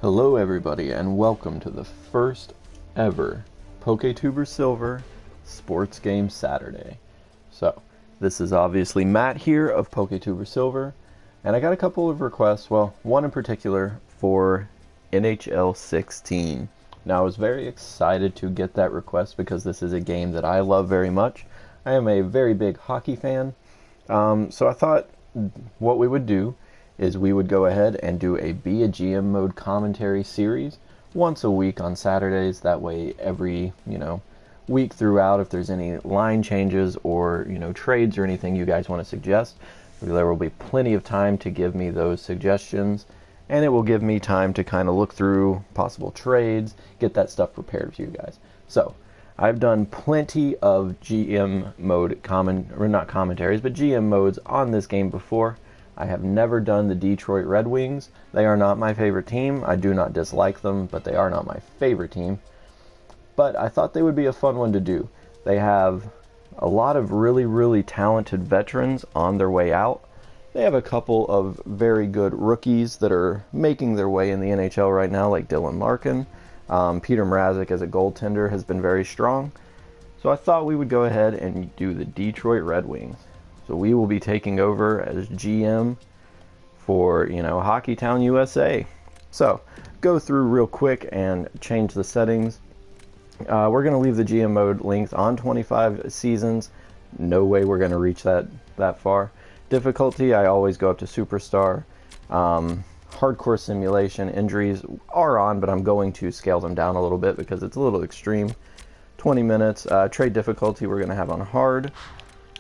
Hello everybody and welcome to the first ever PokeTuberSilver Sports Game Saturday. So, this is obviously Matt here of PokeTuberSilver, and I got a couple of requests, well, one in particular for NHL 16. Now I was very excited to get that request because this is a game that I love very much. I am a very big hockey fan, so I thought what we would do is we would go ahead and do a Be a GM mode commentary series once a week on Saturdays. That way every, week throughout, if there's any line changes or, trades or anything you guys want to suggest, there will be plenty of time to give me those suggestions, and it will give me time to kind of look through possible trades, get that stuff prepared for you guys. So, I've done plenty of GM mode not commentaries, but GM modes on this game before. I have never done the Detroit Red Wings. They are not my favorite team. I do not dislike them, but they are not my favorite team. But I thought they would be a fun one to do. They have a lot of really, really talented veterans on their way out. They have a couple of very good rookies that are making their way in the NHL right now, like Dylan Larkin. Peter Mrazek as a goaltender has been very strong. So I thought we would go ahead and do the Detroit Red Wings. So we will be taking over as GM for, Hockeytown, USA. So, go through real quick and change the settings. We're going to leave the GM mode length on 25 seasons. No way we're going to reach that far. Difficulty, I always go up to Superstar. Hardcore simulation, injuries are on, but I'm going to scale them down a little bit because it's a little extreme. 20 minutes. Trade difficulty we're going to have on hard.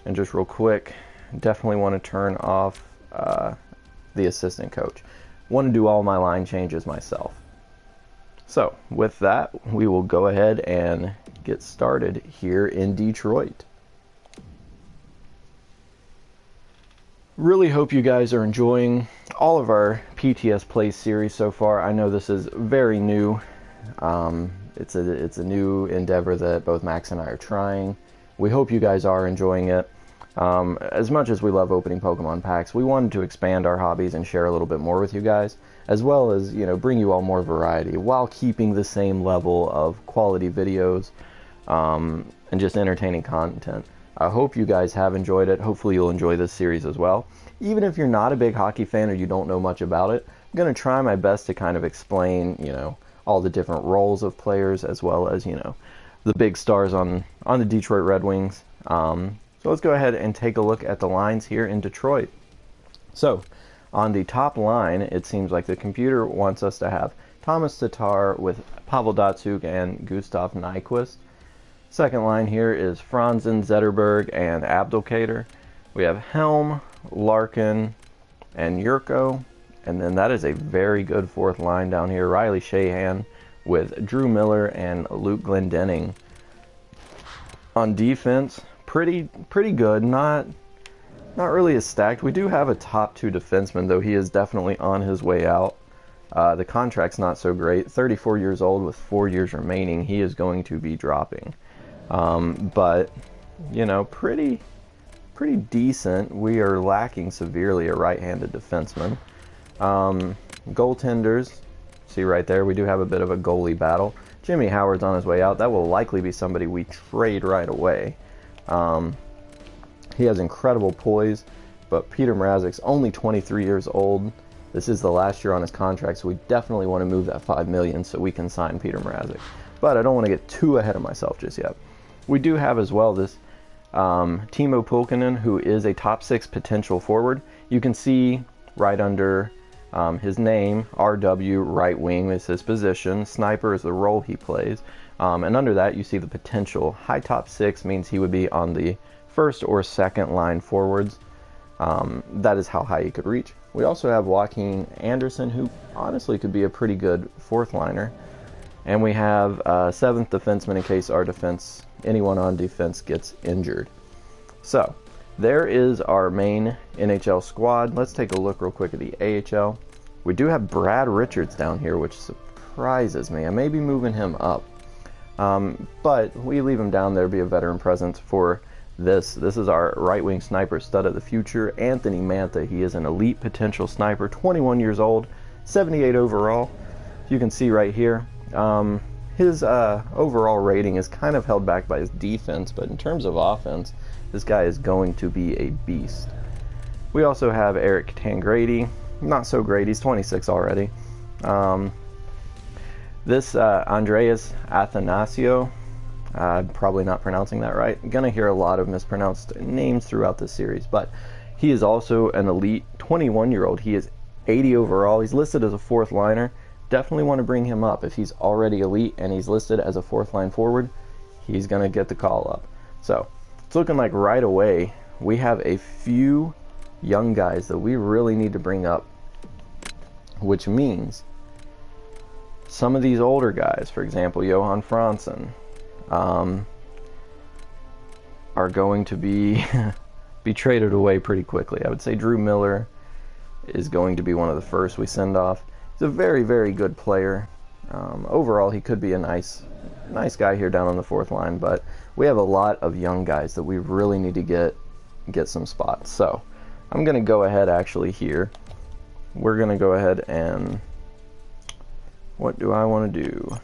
And just real quick, definitely want to turn off the assistant coach. Want to do all my line changes myself. So, with that, we will go ahead and get started here in Detroit. Really hope you guys are enjoying all of our PTS Plays series so far. I know this is very new. It's a new endeavor that both Max and I are trying. We hope you guys are enjoying it. As much as we love opening Pokemon packs, we wanted to expand our hobbies and share a little bit more with you guys, as well as, bring you all more variety while keeping the same level of quality videos and just entertaining content. I hope you guys have enjoyed it. Hopefully you'll enjoy this series as well. Even if you're not a big hockey fan or you don't know much about it, I'm going to try my best to kind of explain, all the different roles of players, as well as, the big stars on the Detroit Red Wings. So let's go ahead and take a look at the lines here in Detroit. So, on the top line, it seems like the computer wants us to have Thomas Tatar with Pavel Datsyuk and Gustav Nyquist. Second line here is Franzen, Zetterberg, and Abdelkader. We have Helm, Larkin, and Yurko. And then that is a very good fourth line down here. Riley Shahan with Drew Miller and Luke Glendening. On defense, pretty good. Not really as stacked. We do have a top two defenseman, though he is definitely on his way out. The contract's not so great. 34 years old with 4 years remaining. He is going to be dropping. But, pretty decent. We are lacking severely a right-handed defenseman. Goaltenders, see right there, we do have a bit of a goalie battle. Jimmy Howard's on his way out. That will likely be somebody we trade right away. He has incredible poise, but Peter Mrazek's only 23 years old. This is the last year on his contract, so we definitely want to move that $5 million so we can sign Peter Mrazek. But I don't want to get too ahead of myself just yet. We do have as well this Timo Pulkkinen, who is a top 6 potential forward. You can see right under his name, RW, right wing is his position. Sniper is the role he plays. And under that, you see the potential. High top 6 means he would be on the first or second line forwards. That is how high he could reach. We also have Joaquin Anderson, who honestly could be a pretty good fourth liner. And we have seventh defenseman in case anyone on defense gets injured. So, there is our main NHL squad. Let's take a look real quick at the AHL. We do have Brad Richards down here, which surprises me. I may be moving him up. But we leave him down there, be a veteran presence for this. This is our right wing sniper stud of the future, Anthony Mantha. He is an elite potential sniper, 21 years old, 78 overall. You can see right here, his overall rating is kind of held back by his defense, but in terms of offense, this guy is going to be a beast. We also have Eric Tangradi. Not so great, he's 26 already. This Andreas Athanasio, I'm probably not pronouncing that right. I'm gonna hear a lot of mispronounced names throughout this series, but he is also an elite 21-year-old. He is 80 overall. He's listed as a fourth liner. Definitely want to bring him up. If he's already elite and he's listed as a fourth line forward, he's gonna get the call up. So it's looking like right away we have a few young guys that we really need to bring up, which means some of these older guys, for example, Johan Franzen, are going to be be traded away pretty quickly. I would say Drew Miller is going to be one of the first we send off. He's a very, very good player. Overall, he could be a nice guy here down on the fourth line, but we have a lot of young guys that we really need to get some spots. So I'm going to go ahead actually here. We're going to go ahead and what do I want to do?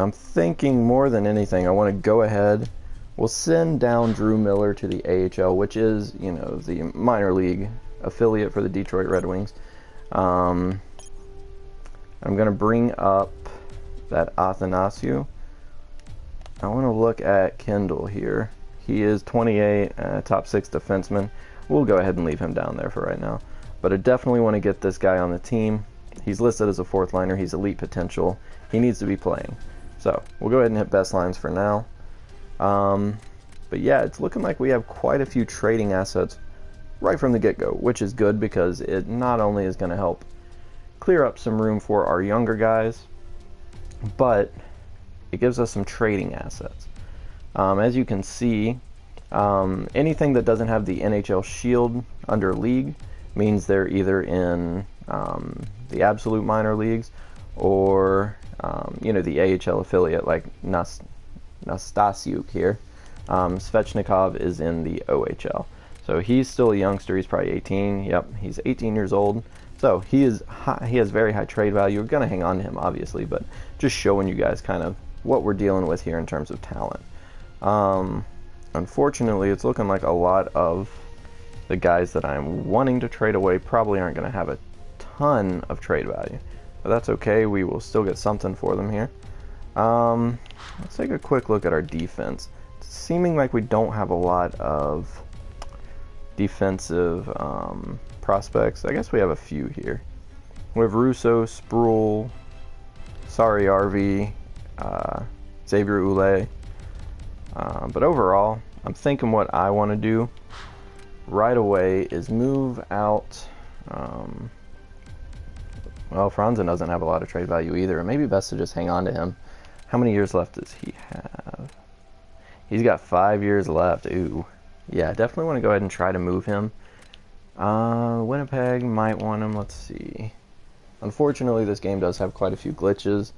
I'm thinking more than anything, I want to go ahead. We'll send down Drew Miller to the AHL, which is, you know, the minor league affiliate for the Detroit Red Wings. I'm going to bring up that Athanasiou. I want to look at Kendall here. He is 28, top 6 defenseman. We'll go ahead and leave him down there for right now. But I definitely want to get this guy on the team. He's listed as a fourth liner. He's elite potential. He needs to be playing. So we'll go ahead and hit best lines for now. But yeah, it's looking like we have quite a few trading assets right from the get-go, which is good because it not only is going to help clear up some room for our younger guys, but it gives us some trading assets. As you can see, anything that doesn't have the NHL Shield under league means they're either in the absolute minor leagues or you know, the AHL affiliate like Nastasiuk here. Svechnikov is in the OHL. So he's still a youngster. He's probably 18. Yep, he's 18 years old. So he has very high trade value. We're going to hang on to him, obviously, but just showing you guys kind of what we're dealing with here in terms of talent. Unfortunately, it's looking like a lot of the guys that I'm wanting to trade away probably aren't going to have a ton of trade value. But that's okay. We will still get something for them here. Let's take a quick look at our defense. It's seeming like we don't have a lot of defensive prospects. I guess we have a few here. We have Russo, Sproul, Sari Xavier Oulet. But overall, I'm thinking what I want to do right away is move out. Well, Franzen doesn't have a lot of trade value either. It may be best to just hang on to him. How many years left does he have? He's got 5 years left. Ooh. Yeah, definitely want to go ahead and try to move him. Winnipeg might want him. Let's see. Unfortunately, this game does have quite a few glitches.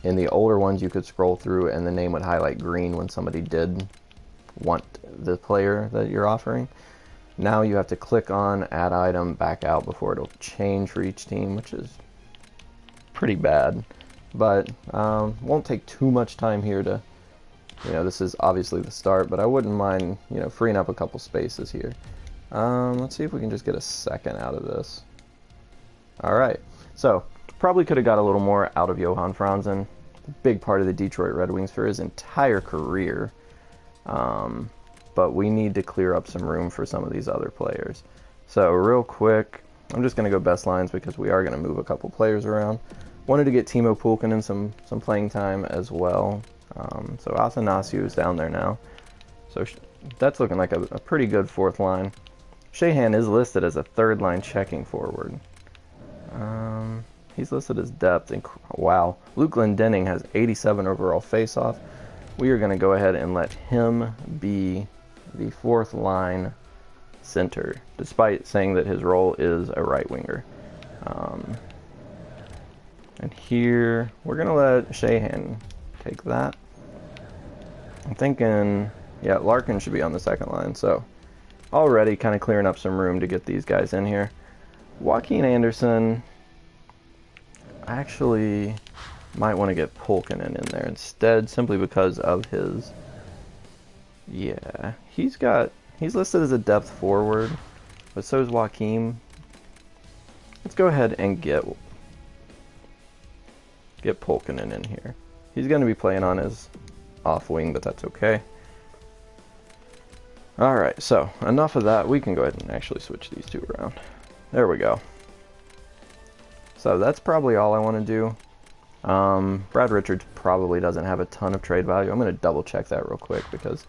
In the older ones, you could scroll through and the name would highlight green when somebody did want the player that you're offering. Now you have to click on add item, back out before it'll change for each team, which is pretty bad. But won't take too much time here to, you know, this is obviously the start, but I wouldn't mind, you know, freeing up a couple spaces here. Let's see if we can just get a second out of this. Alright, so probably could have got a little more out of Johan Franzen. Big part of the Detroit Red Wings for his entire career. But we need to clear up some room for some of these other players. So real quick, I'm just going to go best lines because we are going to move a couple players around. Wanted to get Timo Pulkkinen some playing time as well. So Athanasiou is down there now. So that's looking like a pretty good fourth line. Sheahan is listed as a third line checking forward. He's listed as depth. Wow. Luke Glendening has 87 overall faceoff. We are going to go ahead and let him be the fourth line center, despite saying that his role is a right winger. And here, we're going to let Sheahan take that. I'm thinking, yeah, Larkin should be on the second line. So already kind of clearing up some room to get these guys in here. Joaquin Anderson, I actually might want to get Pulkkinen in there instead, simply because of his... Yeah, he's listed as a depth forward, but so is Joaquin. Let's go ahead and get Pulkkinen in here. He's going to be playing on his off wing, but that's okay. Alright, so enough of that. We can go ahead and actually switch these two around. There we go. So that's probably all I want to do. Brad Richards probably doesn't have a ton of trade value. I'm going to double check that real quick, because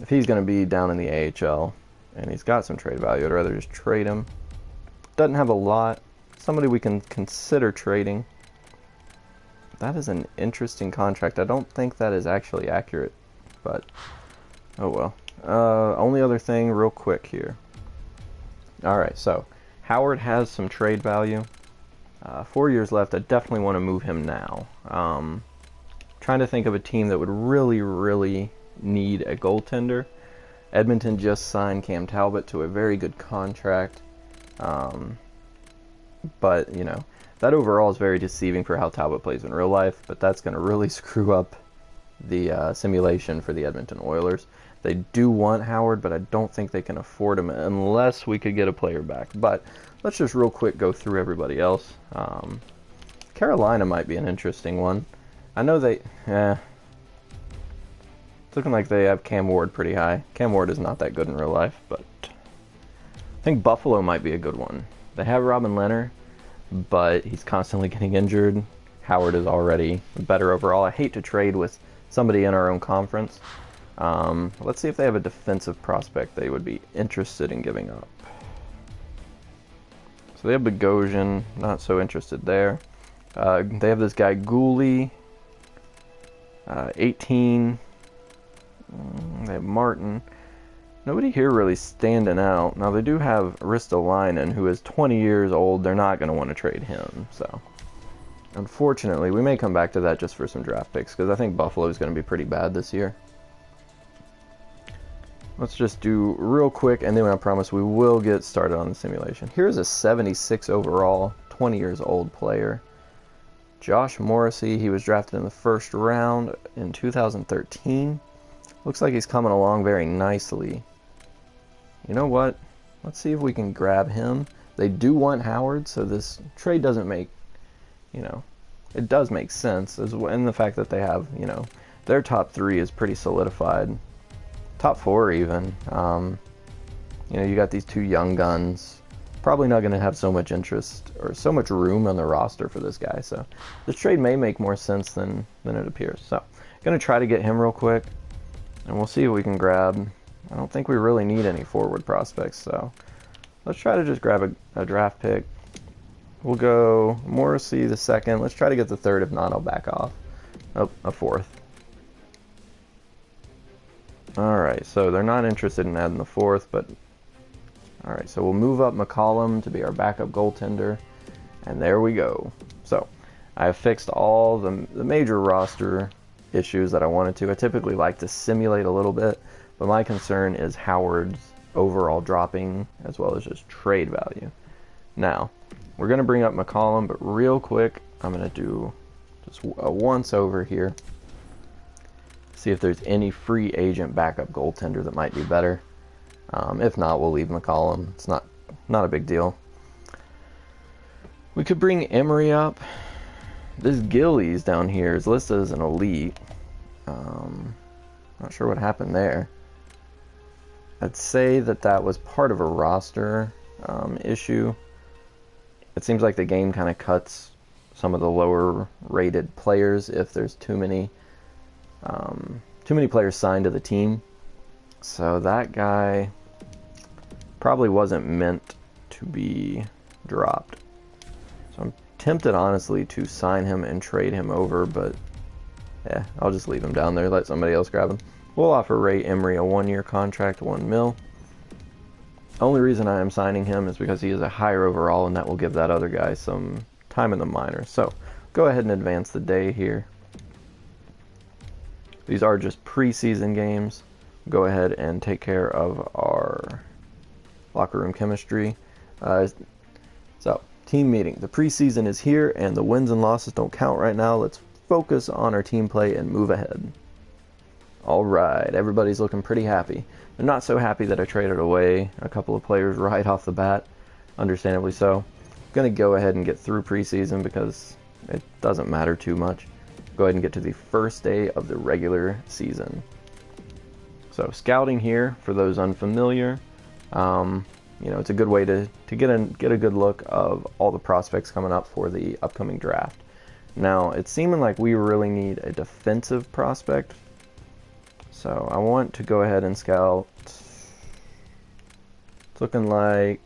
if he's going to be down in the AHL and he's got some trade value, I'd rather just trade him. Doesn't have a lot. Somebody we can consider trading. That is an interesting contract. I don't think that is actually accurate, but oh well. Only other thing real quick here. Alright, so Howard has some trade value. 4 years left. I definitely want to move him now. Trying to think of a team that would really need a goaltender. Edmonton just signed Cam Talbot to a very good contract. But, you know, that overall is very deceiving for how Talbot plays in real life, but that's going to really screw up the simulation for the Edmonton Oilers. They do want Howard, but I don't think they can afford him unless we could get a player back. But let's just real quick go through everybody else. Carolina might be an interesting one. I know it's looking like they have Cam Ward pretty high. Cam Ward is not that good in real life, but I think Buffalo might be a good one. They have Robin Lehner, but he's constantly getting injured. Howard is already better overall. I hate to trade with somebody in our own conference. Let's see if they have a defensive prospect they would be interested in giving up. So they have Bogosian, not so interested there. They have this guy Gooley, 18. They have Martin. Nobody here really standing out. Now they do have Ristolainen, who is 20 years old. They're not going to want to trade him. So, unfortunately, we may come back to that just for some draft picks, because I think Buffalo is going to be pretty bad this year. Let's just do real quick, and then I promise we will get started on the simulation. Here's a 76 overall, 20 years old player. Josh Morrissey, he was drafted in the first round in 2013. Looks like he's coming along very nicely. You know what? Let's see if we can grab him. They do want Howard, so this trade doesn't make, you know, it does make sense. And the fact that they have, you know, their top 3 is pretty solidified. Top 4 even. You know, you got these 2 young guns. Probably not going to have so much interest or so much room on the roster for this guy. So this trade may make more sense than it appears. So going to try to get him real quick, and we'll see if we can grab. I don't think we really need any forward prospects, so let's try to just grab a draft pick. We'll go Morrissey the second. Let's try to get the third. If not, I'll back off. Oh, a fourth. Alright, so they're not interested in adding the fourth, but... Alright, so we'll move up McCollum to be our backup goaltender, and there we go. So, I have fixed all the major roster issues that I wanted to. I typically like to simulate a little bit, but my concern is Howard's overall dropping, as well as just trade value. Now, we're going to bring up McCollum, but real quick, I'm going to do just a once over here. See if there's any free agent backup goaltender that might be better. If not, we'll leave McCollum. It's not a big deal. We could bring Emery up. This Gillies down here is listed as an elite. Not sure what happened there. I'd say that was part of a roster issue. It seems like the game kind of cuts some of the lower rated players if there's too many players signed to the team. So that guy probably wasn't meant to be dropped. So I'm tempted, honestly, to sign him and trade him over, but yeah, I'll just leave him down there, let somebody else grab him. We'll offer Ray Emery a 1-year contract, $1 million. Only reason I am signing him is because he is a higher overall, and that will give that other guy some time in the minors. So go ahead and advance the day here. These are just preseason games. Go ahead and take care of our locker room chemistry. So, team meeting. The preseason is here, and the wins and losses don't count right now. Let's focus on our team play and move ahead. All right, everybody's looking pretty happy. They're not so happy that I traded away a couple of players right off the bat, understandably so. I'm going to go ahead and get through preseason because it doesn't matter too much. Go ahead and get to the first day of the regular season. So scouting here, for those unfamiliar, you know, it's a good way to get a good look of all the prospects coming up for the upcoming draft. Now, it's seeming like we really need a defensive prospect. So I want to go ahead and scout. It's looking like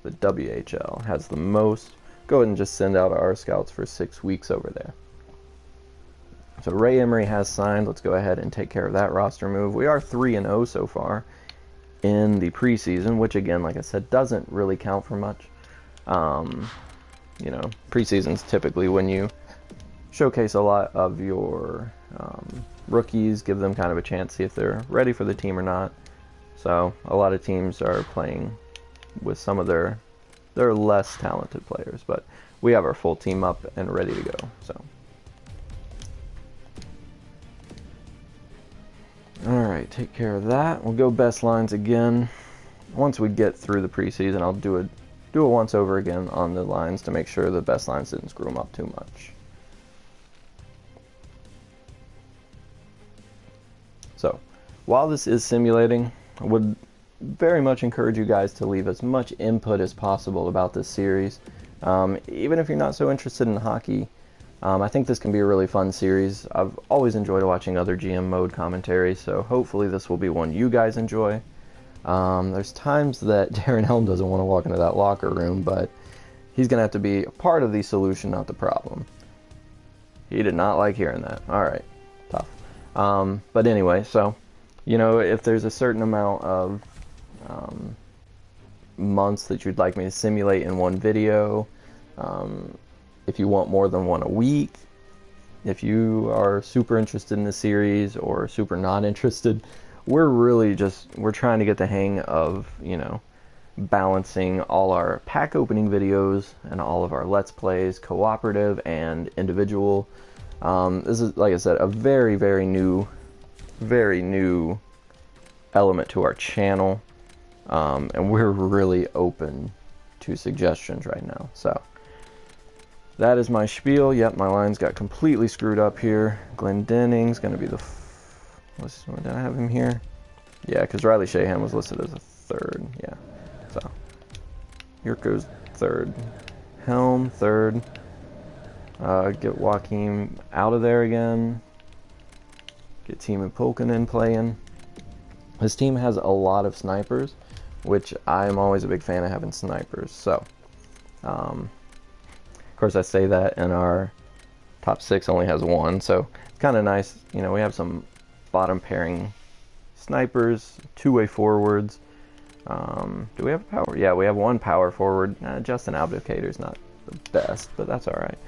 the WHL has the most. Go ahead and just send out our scouts for 6 weeks over there. So Ray Emery has signed. Let's go ahead and take care of that roster move. We are 3-0 so far in the preseason, which again, like I said, doesn't really count for much. You know, preseason's typically when you showcase a lot of your rookies, give them kind of a chance, see if they're ready for the team or not. So a lot of teams are playing with some of their less talented players, but we have our full team up and ready to go. So alright, take care of that. We'll go best lines again. Once we get through the preseason, I'll do it once over again on the lines to make sure the best lines didn't screw them up too much. So, while this is simulating, I would very much encourage you guys to leave as much input as possible about this series. Even if you're not so interested in hockey, I think this can be a really fun series. I've always enjoyed watching other GM mode commentaries, so hopefully this will be one you guys enjoy. There's times that Darren Helm doesn't want to walk into that locker room, but he's going to have to be a part of the solution, not the problem. He did not like hearing that. Alright, tough. But anyway, so, you know, if there's a certain amount of months that you'd like me to simulate in one video, if you want more than one a week, if you are super interested in the series or super not interested, we're trying to get the hang of, you know, balancing all our pack opening videos and all of our Let's Plays, cooperative and individual. This is, like I said, a very, very new element to our channel, and we're really open to suggestions right now. So that is my spiel. Yep, my lines got completely screwed up here. Glendenning's going to be the... Did I have him here? Yeah, because Riley Shahan was listed as a third. Yeah, so Yurko's third. Helm, third. Get Joaquin out of there again. Get Timo Pulkkinen playing. This team has a lot of snipers, which I'm always a big fan of having snipers. So, of course I say that, and our top 6 only has 1, so it's kind of nice. You know, we have some bottom pairing snipers, 2-way forwards. Do we have a power? Yeah, we have 1 power forward. Justin Abdicator's not the best, but that's alright.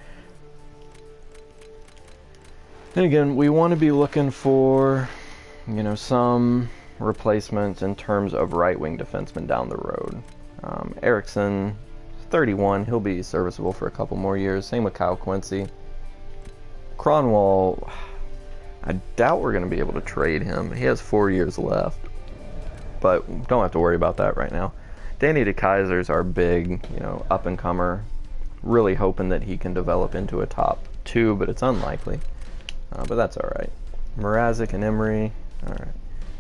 And again, we want to be looking for, you know, some replacements in terms of right-wing defensemen down the road. Erickson, 31, he'll be serviceable for a couple more years. Same with Kyle Quincy. Cronwall, I doubt we're going to be able to trade him. He has 4 years left, but don't have to worry about that right now. Danny DeKeyser's our big, you know, up-and-comer. Really hoping that he can develop into a top 2, but it's unlikely. But that's alright. Mrazek and Emery. Alright.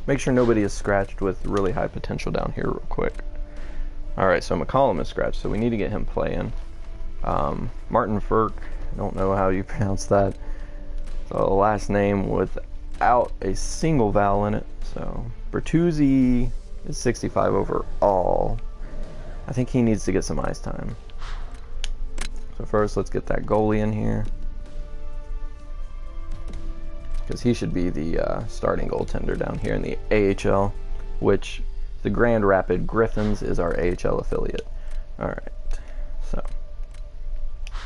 Make sure nobody is scratched with really high potential down here real quick. Alright, so McCollum is scratched, so we need to get him playing. Martin Ferk, I don't know how you pronounce that. So last name without a single vowel in it. So Bertuzzi is 65 overall. I think he needs to get some ice time. So first, let's get that goalie in here, because he should be the starting goaltender down here in the AHL, which the Grand Rapid Griffins is our AHL affiliate. Alright, so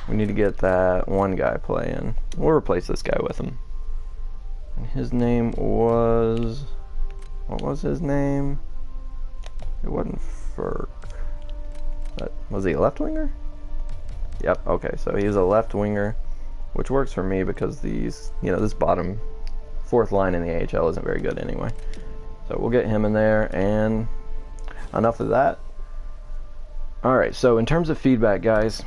we need to get that one guy playing. We'll replace this guy with him. And his name was... what was his name? It wasn't Ferk. Was he a left winger? Yep, okay, so he's a left winger, which works for me because these, this bottom fourth line in the AHL isn't very good anyway. So we'll get him in there, and enough of that. Alright, so in terms of feedback, guys,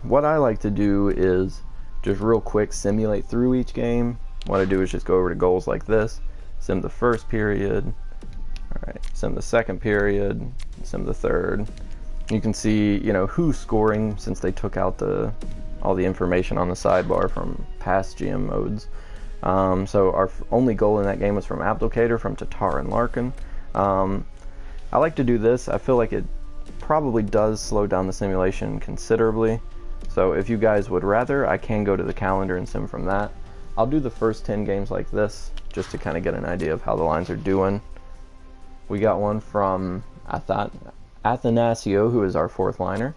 what I like to do is just real quick simulate through each game. What I do is just go over to goals like this, sim the first period, alright, sim the second period, sim the third. You can see, who's scoring since they took out all the information on the sidebar from past GM modes. So our only goal in that game was from Applicator, from Tatar and Larkin. I like to do this. I feel like it probably does slow down the simulation considerably. So if you guys would rather, I can go to the calendar and sim from that. I'll do the first 10 games like this, just to kind of get an idea of how the lines are doing. We got one from Athanasio, who is our fourth liner.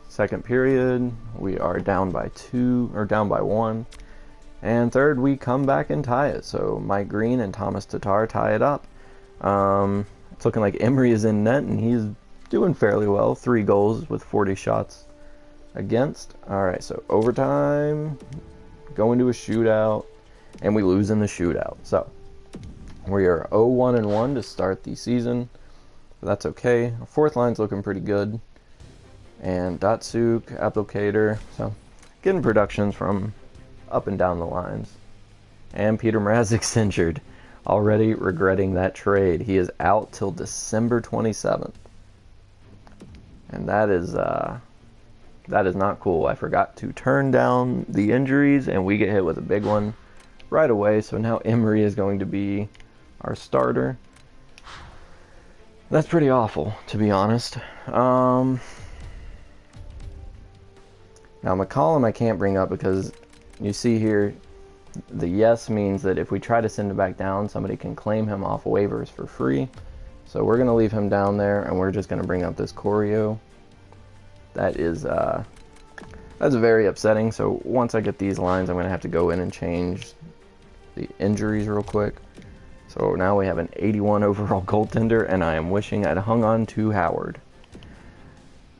Second period, we are down by 1. And third, we come back and tie it. So Mike Green and Thomas Tatar tie it up. It's looking like Emery is in net, and he's doing fairly well. 3 goals with 40 shots against. Alright, so overtime, go into a shootout, and we lose in the shootout. So we are 0-1-1 to start the season. That's okay. Our fourth line's looking pretty good. And Datsuk, Applicator, so getting productions from up and down the lines. And Peter Mrazek's injured. Already regretting that trade. He is out till December 27th. And that is not cool. I forgot to turn down the injuries, and we get hit with a big one right away. So now Emery is going to be our starter. That's pretty awful, to be honest. Now McCollum I can't bring up because you see here the yes means that if we try to send him back down, somebody can claim him off waivers for free. So we're going to leave him down there, and we're just going to bring up this Choreo. That's very upsetting. So once I get these lines, I'm going to have to go in and change the injuries real quick. So now we have an 81 overall goaltender, and I am wishing I'd hung on to Howard.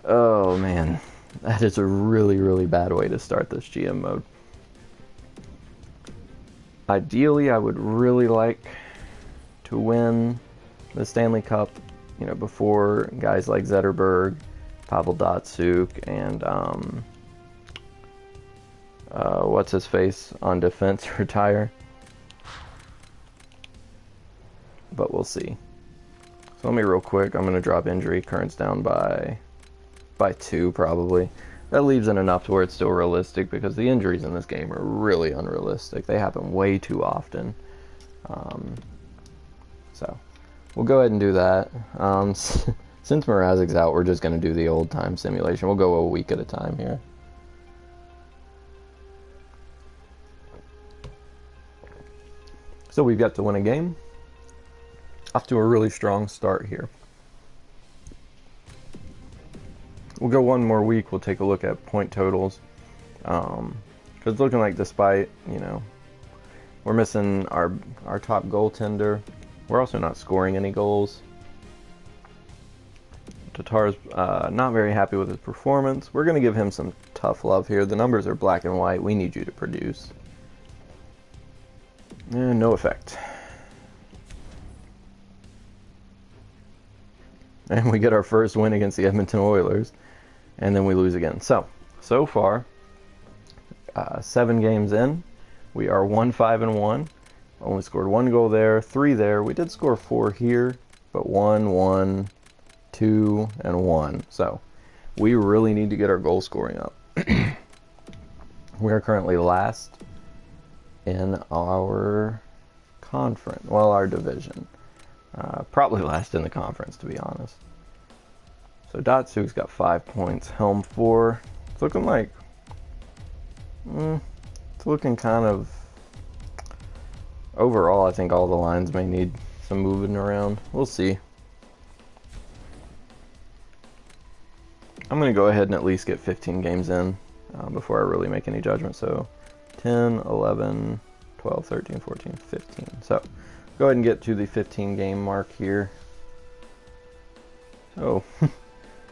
Oh man, that is a really, really bad way to start this GM mode. Ideally, I would really like to win the Stanley Cup, before guys like Zetterberg, Pavel Datsuk, and what's his face on defense retire. But we'll see. So let me real quick, I'm going to drop injury currents down by 2 probably. That leaves it enough to where it's still realistic, because the injuries in this game are really unrealistic. They happen way too often. So we'll go ahead and do that. Since Mrazek's out, we're just going to do the old time simulation. We'll go a week at a time here. So we've got to win a game. Off to a really strong start here. We'll go one more week. We'll take a look at point totals. Because it's looking like, despite, we're missing our top goaltender, we're also not scoring any goals. Tatar's not very happy with his performance. We're going to give him some tough love here. The numbers are black and white. We need you to produce. And no effect. And we get our first win against the Edmonton Oilers. And then we lose again. So far, 7 games in, we are 1-5-1. Only scored 1 goal there, 3 there. We did score 4 here, but 1, 2, and 1. So we really need to get our goal scoring up. We are currently last in our conference. Well, our division. Probably last in the conference, to be honest. So Datsuk's got 5 points. Helm 4. It's looking like... it's looking kind of... Overall, I think all the lines may need some moving around. We'll see. I'm going to go ahead and at least get 15 games in before I really make any judgment. So 10, 11, 12, 13, 14, 15. So go ahead and get to the 15 game mark here. So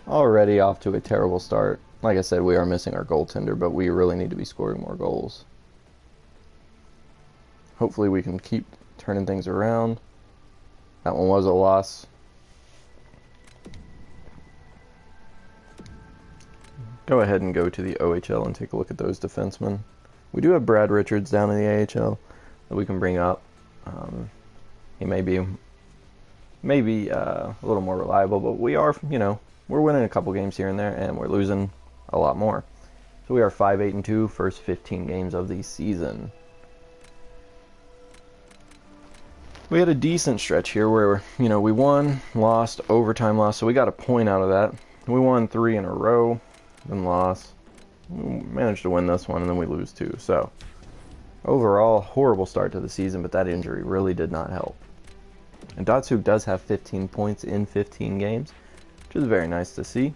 Already off to a terrible start. Like I said, we are missing our goaltender, but we really need to be scoring more goals. Hopefully we can keep turning things around. That one was a loss. Go ahead and go to the OHL and take a look at those defensemen. We do have Brad Richards down in the AHL that we can bring up. He may be a little more reliable, but we are, we're winning a couple games here and there, and we're losing a lot more. So we are 5-8-2, first 15 games of the season. We had a decent stretch here where, we won, lost, overtime lost, so we got a point out of that. We won 3 in a row, then lost. We managed to win this one, and then we lose 2. So, overall, horrible start to the season, but that injury really did not help. And Datsuk does have 15 points in 15 games, which is very nice to see.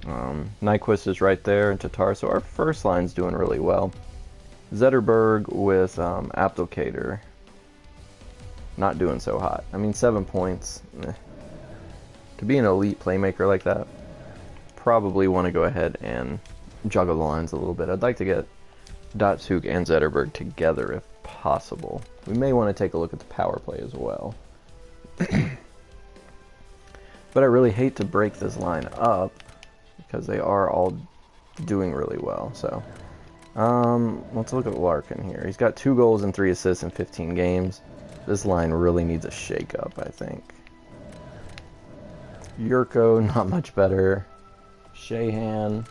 Nyquist is right there, and Tatar, so our first line's doing really well. Zetterberg with Applicator not doing so hot. I mean, 7 points. To be an elite playmaker like that, probably want to go ahead and juggle the lines a little bit. I'd like to get Datsuk and Zetterberg together if possible. We may want to take a look at the power play as well. But I really hate to break this line up because they are all doing really well. So let's look at Larkin here. He's got 2 goals and 3 assists in 15 games. This line really needs a shake-up, I think. Yurko, not much better. Shahan,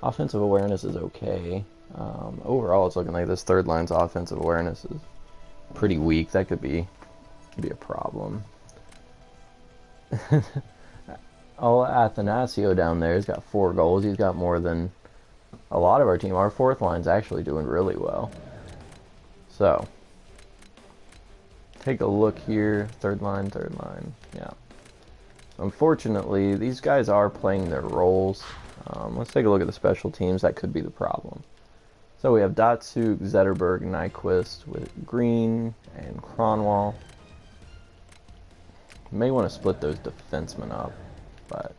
offensive awareness is okay. Overall, it's looking like this third line's offensive awareness is pretty weak. That could be a problem. Oh, Athanasio down there, he's got 4 goals. He's got more than a lot of our team. Our fourth line's actually doing really well. So, take a look here. Third line. Yeah. Unfortunately, these guys are playing their roles. Let's take a look at the special teams. That could be the problem. So we have Datsuk, Zetterberg, Nyquist with Green and Cronwall. May want to split those defensemen up, but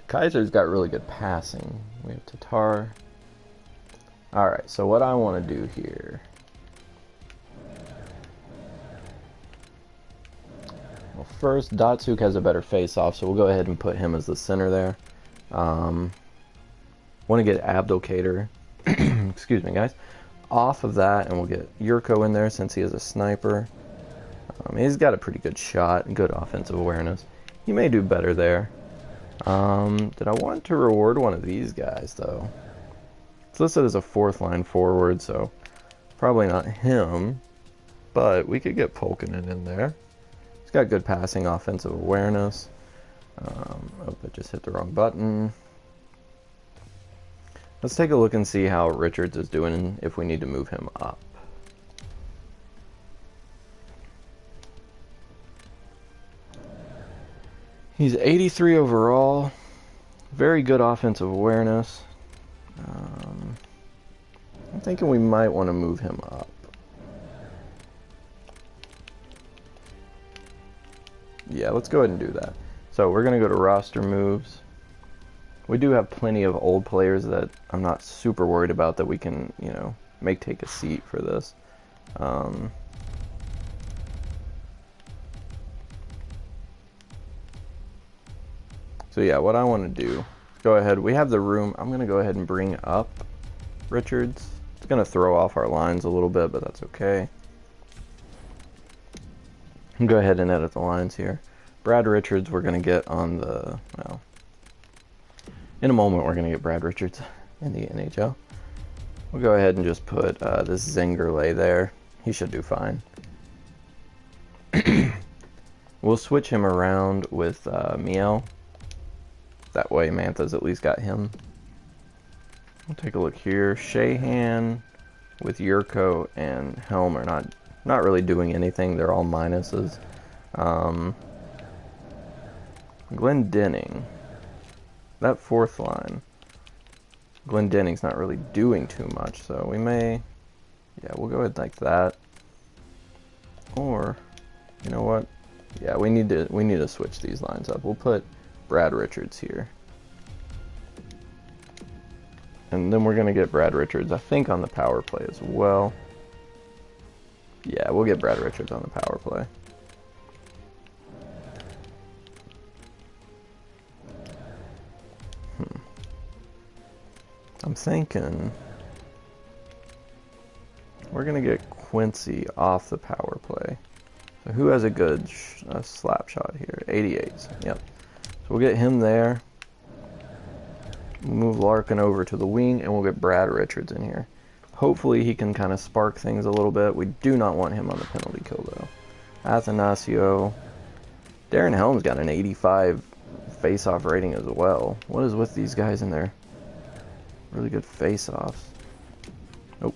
Kaiser's got really good passing. We have Tatar. Alright, so what I want to do here. Well, first, Datsuk has a better face-off, so we'll go ahead and put him as the center there. Want to get Abdelkader, excuse me guys, off of that, and we'll get Yurko in there since he is a sniper. He's got a pretty good shot and good offensive awareness. He may do better there. Did I want to reward one of these guys, though? It's listed as a 4th line forward, so probably not him, but we could get Polkinen in there. He's got good passing, offensive awareness. Oh, I just hit the wrong button. Let's take a look and see how Richards is doing and if we need to move him up. He's 83 overall. Very good offensive awareness. I'm thinking we might want to move him up. Yeah, let's go ahead and do that. So we're going to go to roster moves. We do have plenty of old players that I'm not super worried about that we can, make take a seat for this. So yeah, what I want to do, go ahead, we have the room. I'm going to go ahead and bring up Richards. It's going to throw off our lines a little bit, but that's okay. I'll go ahead and edit the lines here. Brad Richards, we're going to get on the, well, in a moment we're going to get Brad Richards in the NHL. We'll go ahead and just put this Zingerle there. He should do fine. We'll switch him around with Miel. That way Mantha's at least got him. We'll take a look here. Shahan with Yurko and Helm are not really doing anything. They're all minuses. Glendening. That 4th line. Glendening's not really doing too much, so we may... Yeah, we'll go ahead like that. Or You know what? Yeah, we need to switch these lines up. We'll put Brad Richards here. And then we're going to get Brad Richards, I think, on the power play as well. Yeah, we'll get Brad Richards on the power play. I'm thinking we're going to get Quincy off the power play. So who has a good slap shot here? 88. Yep. So we'll get him there. We'll move Larkin over to the wing, and we'll get Brad Richards in here. Hopefully he can kind of spark things a little bit. We do not want him on the penalty kill, though. Athanasio. Darren Helm's got an 85 face-off rating as well. What is with these guys in there? Really good face-offs. Nope.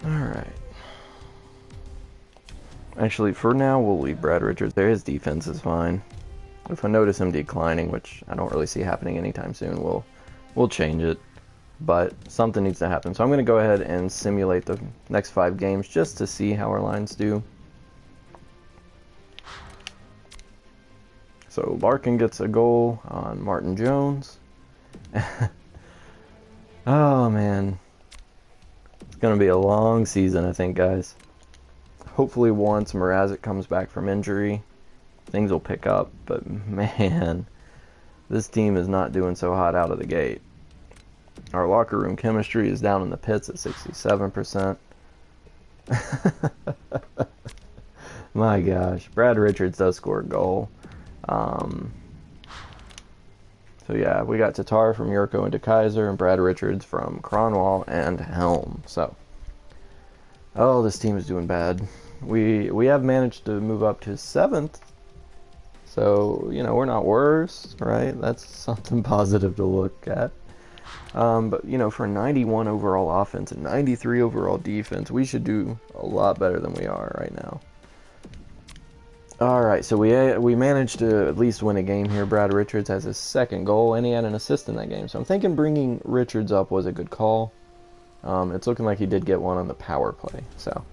Alright. Actually, for now, we'll leave Brad Richards there. His defense is fine. If I notice him declining, which I don't really see happening anytime soon, we'll change it. But something needs to happen. So I'm going to go ahead and simulate the next 5 games just to see how our lines do. So Larkin gets a goal on Martin Jones. Oh, man. It's going to be a long season, I think, guys. Hopefully once Mrazek comes back from injury, things will pick up. But, man, this team is not doing so hot out of the gate. Our locker room chemistry is down in the pits at 67%. My gosh. Brad Richards does score a goal. So yeah, we got Tatar from Yurko and DeKaiser, and Brad Richards from Cronwall and Helm. So, oh, this team is doing bad. We have managed to move up to 7th. So, you know, we're not worse, right? That's something positive to look at. But, you know, for 91 overall offense and 93 overall defense, we should do a lot better than we are right now. Alright, so we managed to at least win a game here. Brad Richards has his 2nd goal, and he had an assist in that game. So I'm thinking bringing Richards up was a good call. It's looking like he did get one on the power play. So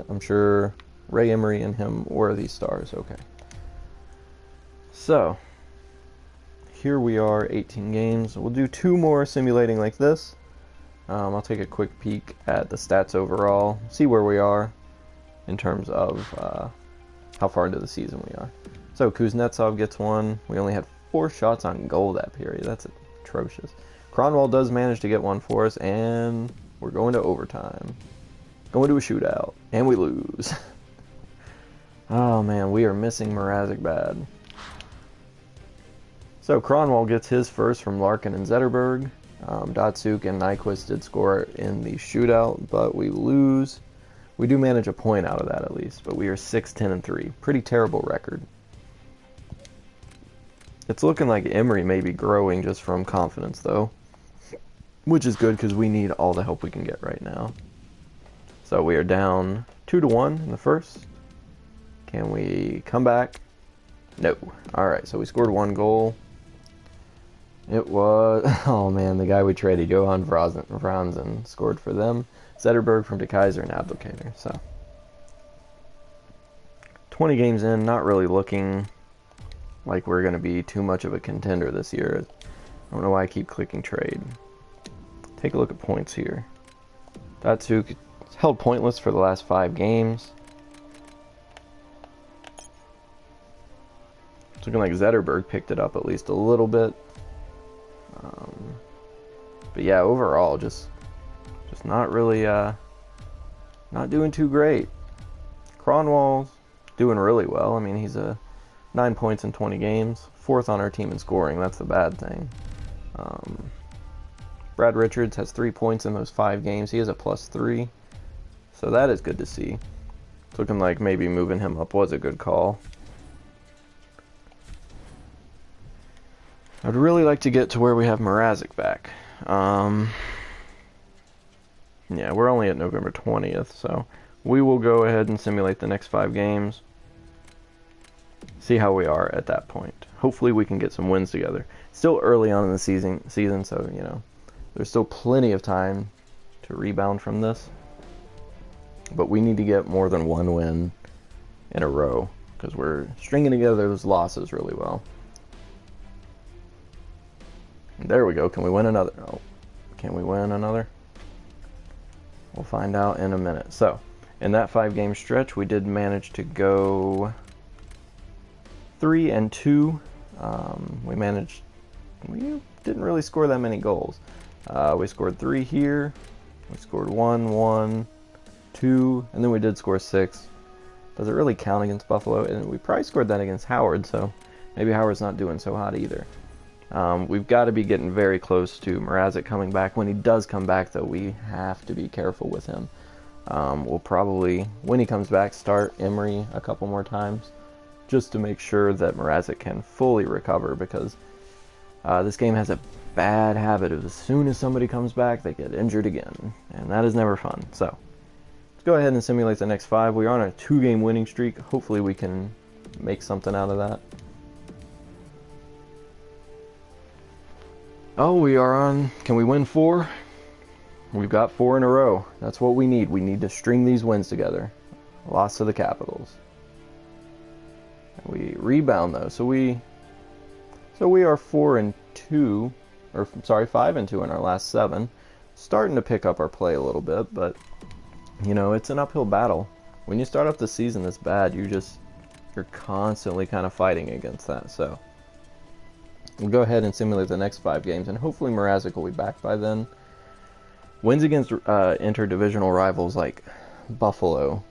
I'm sure Ray Emery and him were these stars. Okay. So here we are, 18 games. We'll do 2 more simulating like this. I'll take a quick peek at the stats overall, see where we are in terms of how far into the season we are. So Kuznetsov gets 1. We only had 4 shots on goal that period. That's atrocious. Cronwall does manage to get 1 for us, and we're going to overtime. Going to a shootout, and we lose. Oh man, we are missing Mrazek bad. So Cronwall gets his first from Larkin and Zetterberg. Datsuk and Nyquist did score in the shootout, but we lose. We do manage a point out of that at least, but we are 6-10-3. Pretty terrible record. It's looking like Emery may be growing just from confidence though, which is good because we need all the help we can get right now. So we are down 2-1 in the first. Can we come back? No. Alright, so we scored 1 goal. It was, oh man, the guy we traded, Johan Franzen, scored for them. Zetterberg from DeKaiser and Abdelkader. So 20 games in, not really looking like we're going to be too much of a contender this year. I don't know why I keep clicking trade. Take a look at points here. Datsuk held pointless for the last 5 games. It's looking like Zetterberg picked it up at least a little bit. But yeah, overall, just not really, not doing too great. Cronwall's doing really well. I mean, he's 9 points in 20 games, 4th on our team in scoring. That's the bad thing. Brad Richards has 3 points in those 5 games. He has a +3, so that is good to see. It's looking like maybe moving him up was a good call. I'd really like to get to where we have Mrazek back. Yeah, we're only at November 20th, so we will go ahead and simulate the next 5 games. See how we are at that point. Hopefully we can get some wins together. Still early on in the season, so, you know, there's still plenty of time to rebound from this. But we need to get more than one win in a row because we're stringing together those losses really well. And there we go. Can we win another? Oh, can we win another? We'll find out in a minute. So, in that 5-game stretch, we did manage to go 3-2. We didn't really score that many goals. We scored 3 here. We scored 1, 1, 2, and then we did score 6. Does it really count against Buffalo? And we probably scored that against Howard, so maybe Howard's not doing so hot either. We've got to be getting very close to Mrazek coming back. When he does come back, though, we have to be careful with him. We'll probably, when he comes back, start Emery a couple more times just to make sure that Mrazek can fully recover, because this game has a bad habit of as soon as somebody comes back, they get injured again, and that is never fun. So let's go ahead and simulate the next 5. We are on a 2-game winning streak. Hopefully we can make something out of that. Oh, we are on, can we win 4? We've got 4 in a row. That's what we need. We need to string these wins together. Loss to the Capitals. We rebound though, so we are 4-2, or sorry, 5-2 in our last 7. Starting to pick up our play a little bit, but you know, it's an uphill battle. When you start off the season this bad, you're constantly kind of fighting against that. So we'll go ahead and simulate the next 5 games, and hopefully Mrazek will be back by then. Wins against interdivisional rivals like Buffalo,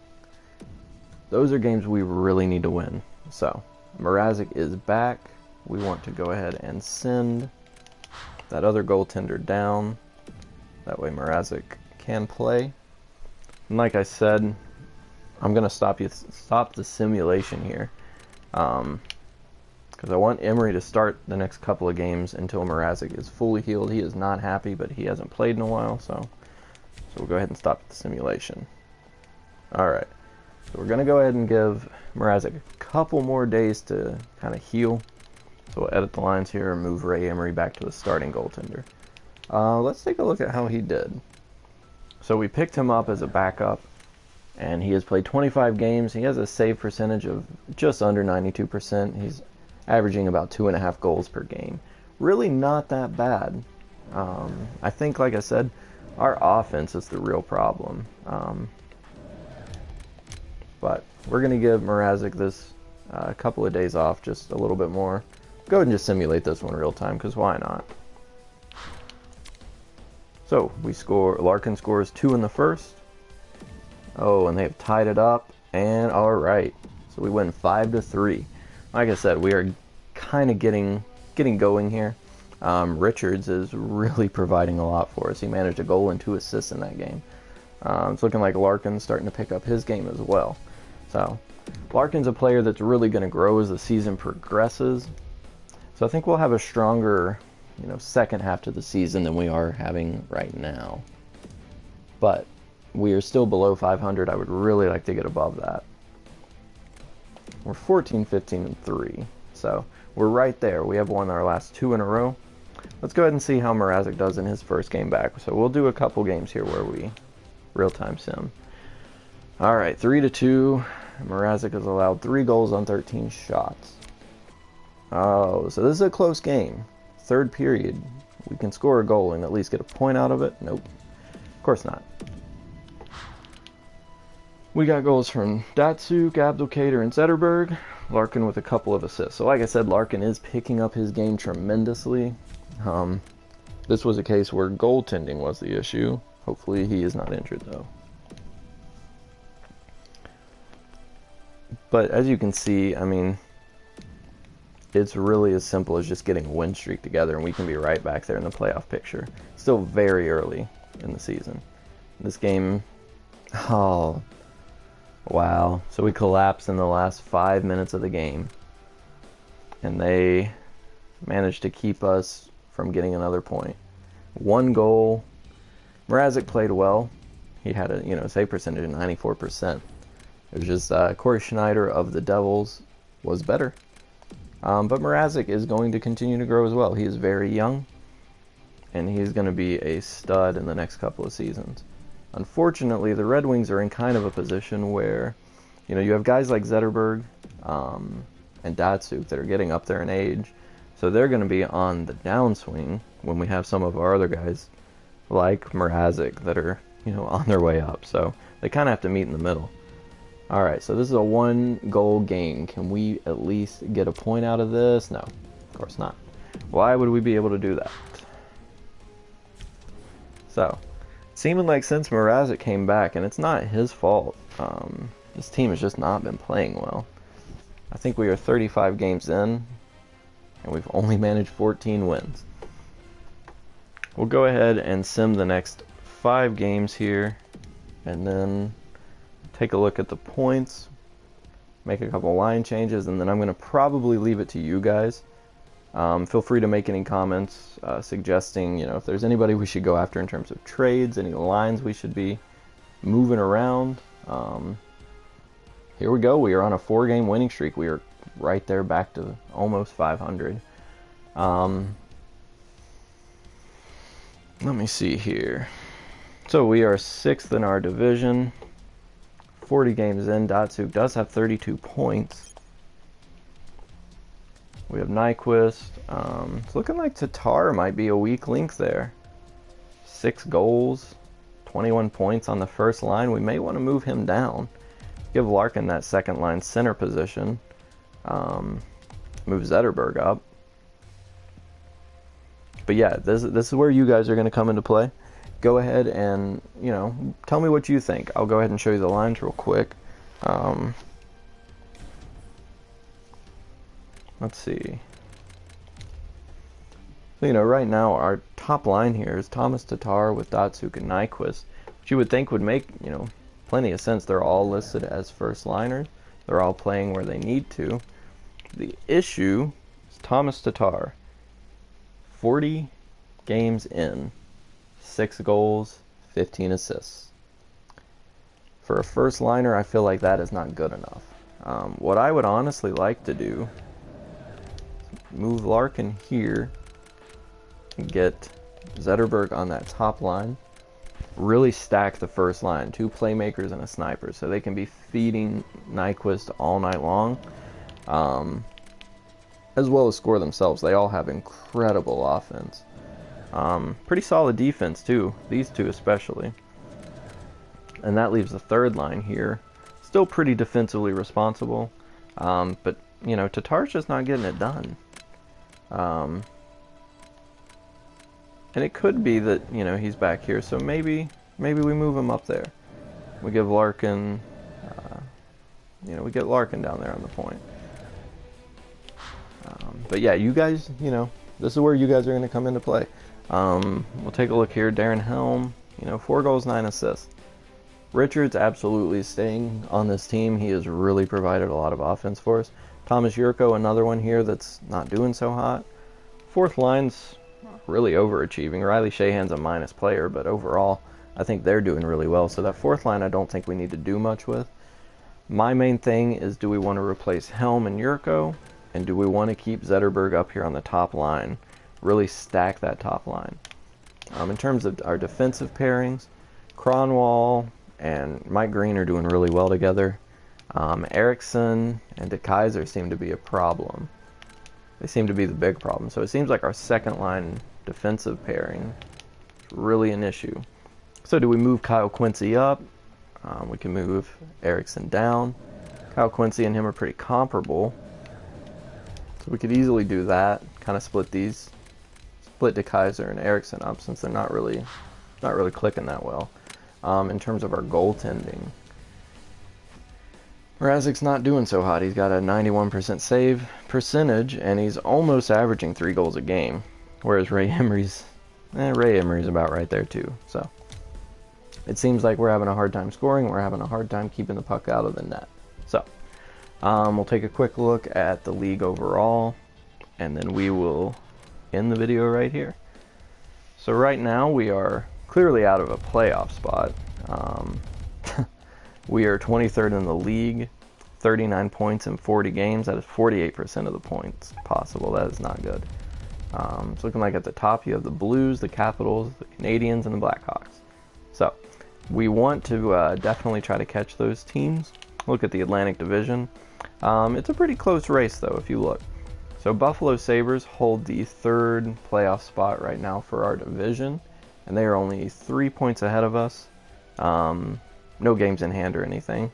those are games we really need to win. So Mrazek is back. We want to go ahead and send that other goaltender down. That way Mrazek can play. And like I said, I'm going to stop the simulation here. Because I want Emery to start the next couple of games until Mrazek is fully healed. He is not happy, but he hasn't played in a while, so we'll go ahead and stop the simulation. Alright, so we're going to go ahead and give Mrazek a couple more days to kind of heal. So we'll edit the lines here and move Ray Emery back to the starting goaltender. Let's take a look at how he did. So we picked him up as a backup, and he has played 25 games. He has a save percentage of just under 92%. He's averaging about 2.5 goals per game. Really not that bad. I think, like I said, our offense is the real problem. But we're going to give Mrazek this couple of days off, just a little bit more. Go ahead and just simulate this one real time, because why not? So Larkin scores 2 in the first. Oh, and they've tied it up, and all right. So we win 5-3. Like I said, we are kind of getting going here. Richards is really providing a lot for us. He managed a goal and 2 assists in that game. It's looking like Larkin's starting to pick up his game as well. So Larkin's a player that's really going to grow as the season progresses. So I think we'll have a stronger, second half to the season than we are having right now. But we are still below 500. I would really like to get above that. We're 14, 15, and 3. So we're right there. We have won our last 2 in a row. Let's go ahead and see how Mrazek does in his first game back. So we'll do a couple games here where we real-time sim. All right, 3-2. Mrazek has allowed 3 goals on 13 shots. Oh, so this is a close game. Third period. We can score a goal and at least get a point out of it. Nope. Of course not. We got goals from Datsuk, Abdelkader, and Zetterberg. Larkin with a couple of assists. So like I said, Larkin is picking up his game tremendously. This was a case where goaltending was the issue. Hopefully he is not injured though. But as you can see, I mean, it's really as simple as just getting a win streak together and we can be right back there in the playoff picture. Still very early in the season. This game, oh, wow. So we collapsed in the last 5 minutes of the game. And they managed to keep us from getting another point. 1 goal. Mrazek played well. He had a save percentage of 94%. It was just Corey Schneider of the Devils was better. But Mrazek is going to continue to grow as well. He is very young. and he's going to be a stud in the next couple of seasons. Unfortunately, the Red Wings are in kind of a position where, you know, you have guys like Zetterberg and Datsuk that are getting up there in age, so they're going to be on the downswing when we have some of our other guys like Mrazek that are, you know, on their way up. So they kind of have to meet in the middle. All right, so this is a 1-goal game. Can we at least get a point out of this? No, of course not. Why would we be able to do that? So, seeming like since Mrazek came back, and it's not his fault, this team has just not been playing well. I think we are 35 games in, and we've only managed 14 wins. We'll go ahead and sim the next 5 games here, and then take a look at the points, make a couple line changes, and then I'm going to probably leave it to you guys. Feel free to make any comments suggesting, you know, if there's anybody we should go after in terms of trades, any lines we should be moving around. Here we go. We are on a 4-game winning streak. We are right there back to almost 500. Let me see here. So we are 6th in our division. 40 games in. Datsuk does have 32 points. We have Nyquist. It's looking like Tatar might be a weak link there. 6 goals, 21 points on the first line. We may want to move him down. Give Larkin that second line center position. Move Zetterberg up. But yeah, this is where you guys are going to come into play. Go ahead and, you know, tell me what you think. I'll go ahead and show you the lines real quick. Let's see. So, you know, right now our top line here is Thomas Tatar with Datsuk and Nyquist, which you would think would make, you know, plenty of sense. They're all listed as first liners. They're all playing where they need to. The issue is Thomas Tatar. 40 games in. 6 goals, 15 assists. For a first liner, I feel like that is not good enough. What I would honestly like to do is move Larkin here and get Zetterberg on that top line. Really stack the first line, 2 playmakers and a sniper, so they can be feeding Nyquist all night long, as well as score themselves. They all have incredible offense. Pretty solid defense too, these two especially. And that leaves the third line here. Still pretty defensively responsible, but you know, Tatar's just not getting it done. And it could be that, you know, he's back here, so maybe we move him up there. We give Larkin, you know, we get Larkin down there on the point. But yeah, you guys, you know, this is where you guys are going to come into play. We'll take a look here. Darren Helm, you know, 4 goals, 9 assists. Richards absolutely staying on this team. He has really provided a lot of offense for us. Thomas Yurko, another one here that's not doing so hot. Fourth line's really overachieving. Riley Shahan's a minus player, but overall, I think they're doing really well. So that fourth line, I don't think we need to do much with. My main thing is, do we want to replace Helm and Yurko? And do we want to keep Zetterberg up here on the top line? Really stack that top line. In terms of our defensive pairings, Cronwall and Mike Green are doing really well together. Eriksson and DeKaiser seem to be a problem. They seem to be the big problem. So it seems like our second line defensive pairing is really an issue. So do we move Kyle Quincy up? We can move Eriksson down. Kyle Quincy and him are pretty comparable. So we could easily do that. Kind of split DeKaiser and Eriksson up, since they're not really clicking that well. In terms of our goaltending, Mrazek's not doing so hot. He's got a 91% save percentage, and he's almost averaging 3 goals a game. Whereas Ray Emery's about right there too. So it seems like we're having a hard time scoring. We're having a hard time keeping the puck out of the net. So we'll take a quick look at the league overall, and then we will end the video right here. So right now we are clearly out of a playoff spot. We are 23rd in the league, 39 points in 40 games. That is 48% of the points possible. That is not good. It's looking like at the top you have the Blues, the Capitals, the Canadiens, and the Blackhawks. So we want to definitely try to catch those teams. Look at the Atlantic Division. It's a pretty close race, though, if you look. So Buffalo Sabres hold the third playoff spot right now for our division, and they are only 3 points ahead of us. No games in hand or anything.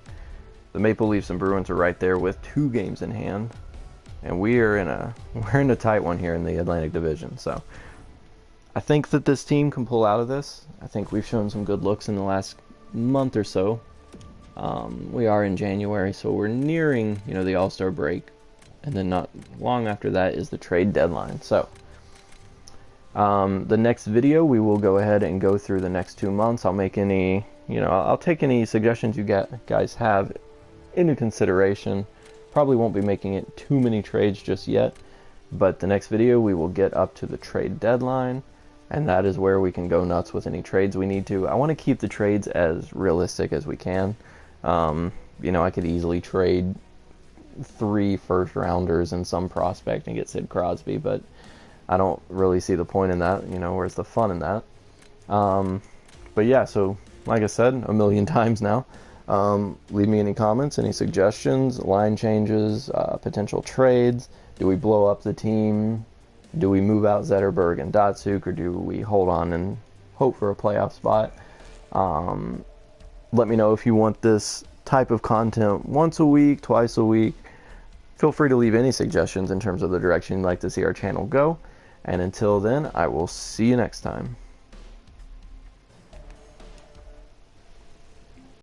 The Maple Leafs and Bruins are right there with 2 games in hand, and we're in a tight one here in the Atlantic Division. So I think that this team can pull out of this. I think we've shown some good looks in the last month or so. We are in January, so we're nearing, the All-Star break, and then not long after that is the trade deadline. So the next video, we will go ahead and go through the next 2 months. I'll make any, I'll take any suggestions you guys have into consideration. Probably won't be making it too many trades just yet, but the next video we will get up to the trade deadline, and that is where we can go nuts with any trades we need to. I want to keep the trades as realistic as we can. I could easily trade 3 first-rounders and some prospect and get Sid Crosby, but I don't really see the point in that. Where's the fun in that? But yeah, so like I said a million times now, leave me any comments, any suggestions, line changes, potential trades. Do we blow up the team? Do we move out Zetterberg and Datsuk, or do we hold on and hope for a playoff spot? Let me know if you want this type of content once a week, twice a week. Feel free to leave any suggestions in terms of the direction you'd like to see our channel go. And until then, I will see you next time.